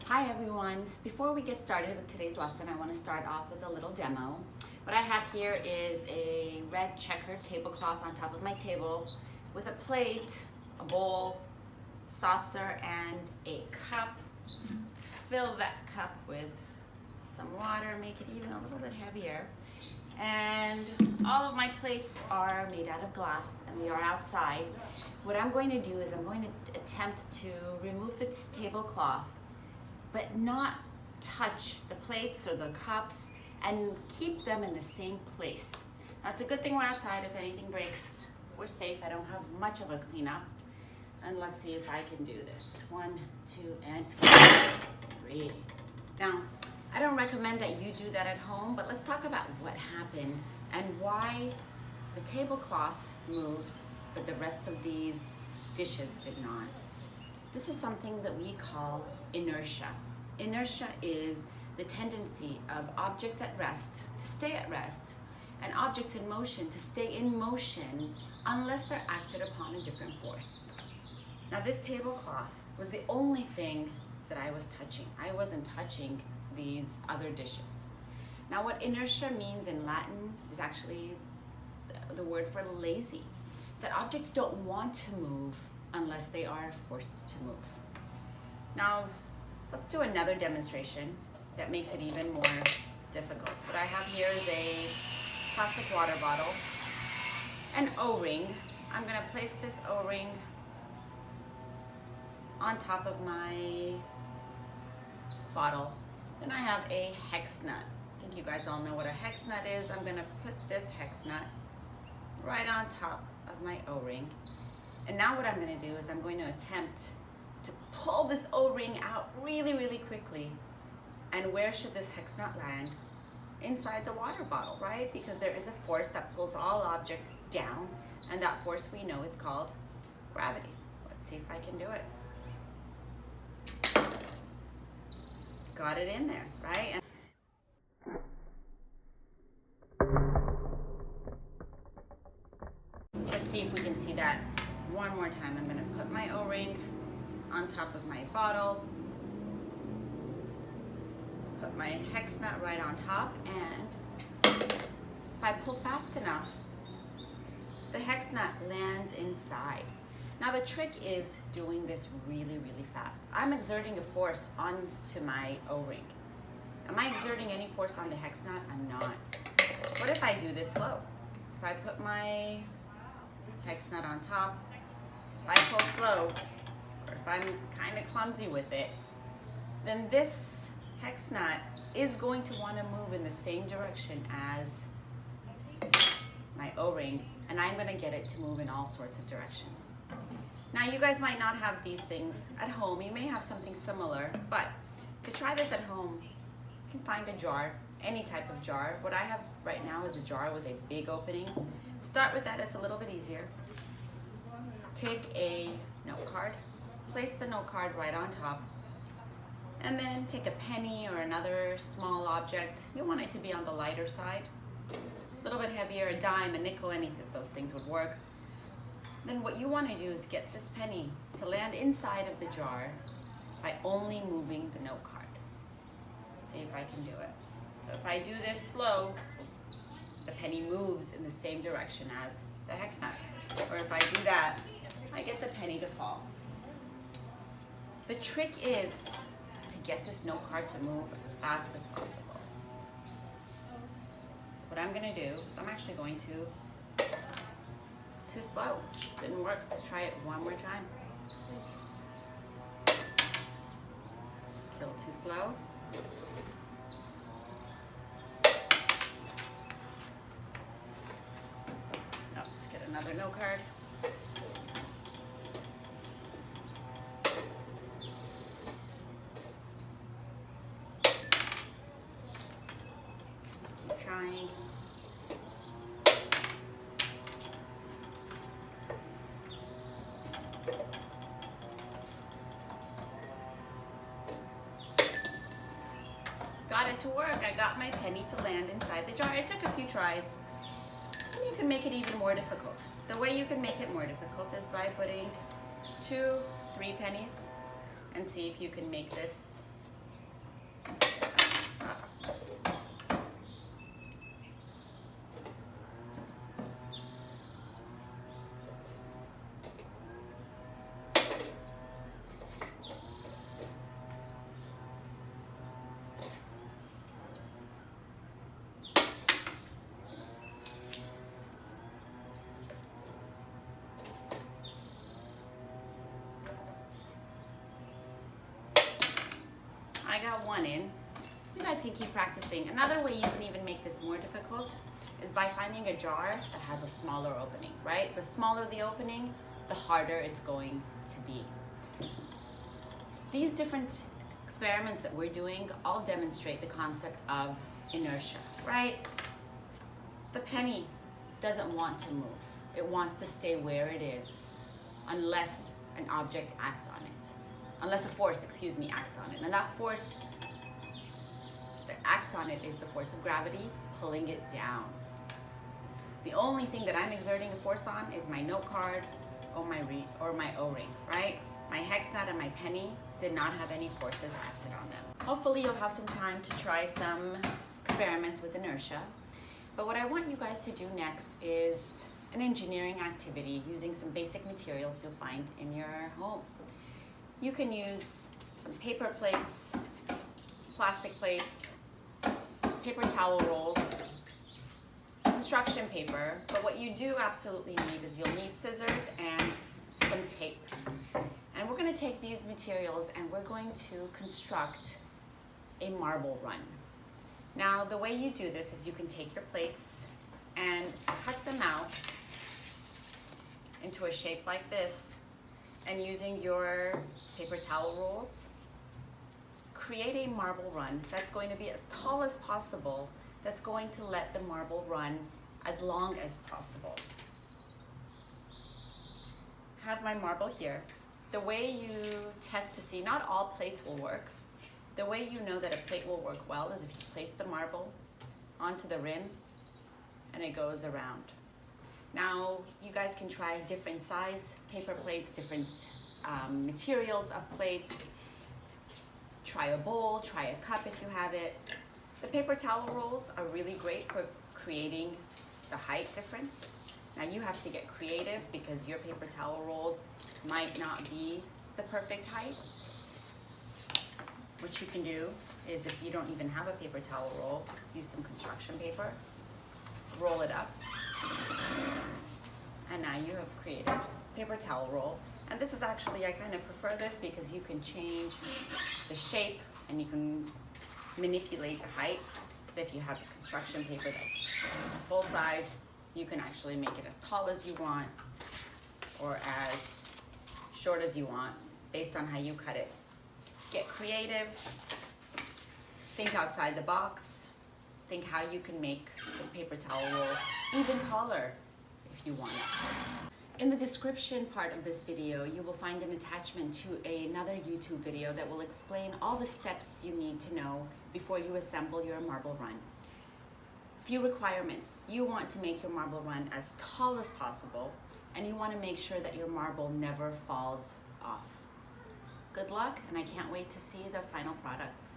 Hi everyone. Before we get started with today's lesson, I want to start off with a little demo. What I have here is a red checkered tablecloth on top of my table with a plate, a bowl, saucer, and a cup. Let's fill that cup with some water, make it even a little bit heavier. And all of my plates are made out of glass and we are outside. What I'm going to do is I'm going to attempt to remove this tablecloth but not touch the plates or the cups and keep them in the same place. Now it's a good thing we're outside. If anything breaks, we're safe. I don't have much of a cleanup. And let's see if I can do this. 1, 2, and 3. Now, I don't recommend that you do that at home, but let's talk about what happened and why the tablecloth moved, but the rest of these dishes did not. This is something that we call inertia. Inertia is the tendency of objects at rest to stay at rest and objects in motion to stay in motion unless they're acted upon a different force. Now this tablecloth was the only thing that I was touching. I wasn't touching these other dishes. Now what inertia means in Latin is actually the word for lazy. It's that objects don't want to move unless they are forced to move. Now, let's do another demonstration that makes it even more difficult. What I have here is a plastic water bottle, an O-ring. I'm gonna place this O-ring on top of my bottle. Then I have a hex nut. I think you guys all know what a hex nut is. I'm gonna put this hex nut right on top of my O-ring. And now what I'm going to do is I'm going to attempt to pull this O-ring out really, really quickly. And where should this hex nut land? Inside the water bottle, right? Because there is a force that pulls all objects down, and that force we know is called gravity. Let's see if I can do it. Got it in there, right? Let's see if we can see that one more time. I'm going to put my O-ring on top of my bottle, put my hex nut right on top, and if I pull fast enough, the hex nut lands inside. Now the trick is doing this really, really fast. I'm exerting a force onto my O-ring. Am I exerting any force on the hex nut? I'm not. What if I do this slow? If I put my hex nut on top, if I pull slow, or if I'm kind of clumsy with it, then this hex nut is going to want to move in the same direction as my O-ring, and I'm going to get it to move in all sorts of directions. Now you guys might not have these things at home. You may have something similar, but to try this at home, you can find a jar, any type of jar. What I have right now is a jar with a big opening. Start with that, it's a little bit easier. Take a note card, place the note card right on top, and then take a penny or another small object. You want it to be on the lighter side, a little bit heavier, a dime, a nickel, any of those things would work. Then what you want to do is get this penny to land inside of the jar by only moving the note card. Let's see if I can do it. So if I do this slow, the penny moves in the same direction as the hex nut. Or if I do that, I get the penny to fall. The trick is to get this note card to move as fast as possible. So what I'm going to do is I'm actually going to, too slow, didn't work, let's try it one more time. Still too slow. Let's get another note card. Keep trying. Got it to work. I got my penny to land inside the jar. It took a few tries. And you can make it even more difficult. The way you can make it more difficult is by putting 2, 3 pennies and see if you can make this I got one in. You guys can keep practicing. Another way you can even make this more difficult is by finding a jar that has a smaller opening, right? The smaller the opening, the harder it's going to be. These different experiments that we're doing all demonstrate the concept of inertia, right? The penny doesn't want to move. It wants to stay where it is unless an object acts on it. Unless a force, acts on it. And that force that acts on it is the force of gravity pulling it down. The only thing that I'm exerting a force on is my note card or my O-ring, right? My hex nut and my penny did not have any forces acted on them. Hopefully you'll have some time to try some experiments with inertia. But what I want you guys to do next is an engineering activity using some basic materials you'll find in your home. You can use some paper plates, plastic plates, paper towel rolls, construction paper, but what you do absolutely need is you'll need scissors and some tape. And we're going to take these materials and we're going to construct a marble run. Now the way you do this is you can take your plates and cut them out into a shape like this, and using your paper towel rolls, create a marble run that's going to be as tall as possible, that's going to let the marble run as long as possible. Have my marble here. The way you test to see, not all plates will work. The way you know that a plate will work well is if you place the marble onto the rim and it goes around. Now, you guys can try different size paper plates, different materials of plates. Try a bowl, try a cup if you have it. The paper towel rolls are really great for creating the height difference. Now you have to get creative because your paper towel rolls might not be the perfect height. What you can do is, if you don't even have a paper towel roll, use some construction paper, roll it up, and now you have created a paper towel roll. And this is actually, I kind of prefer this because you can change the shape and you can manipulate the height. So if you have construction paper that's full size, you can actually make it as tall as you want or as short as you want based on how you cut it. Get creative, think outside the box, think how you can make the paper towel roll even taller if you want it. In the description part of this video, you will find an attachment to another YouTube video that will explain all the steps you need to know before you assemble your marble run. Few requirements. You want to make your marble run as tall as possible, and you want to make sure that your marble never falls off. Good luck, and I can't wait to see the final products.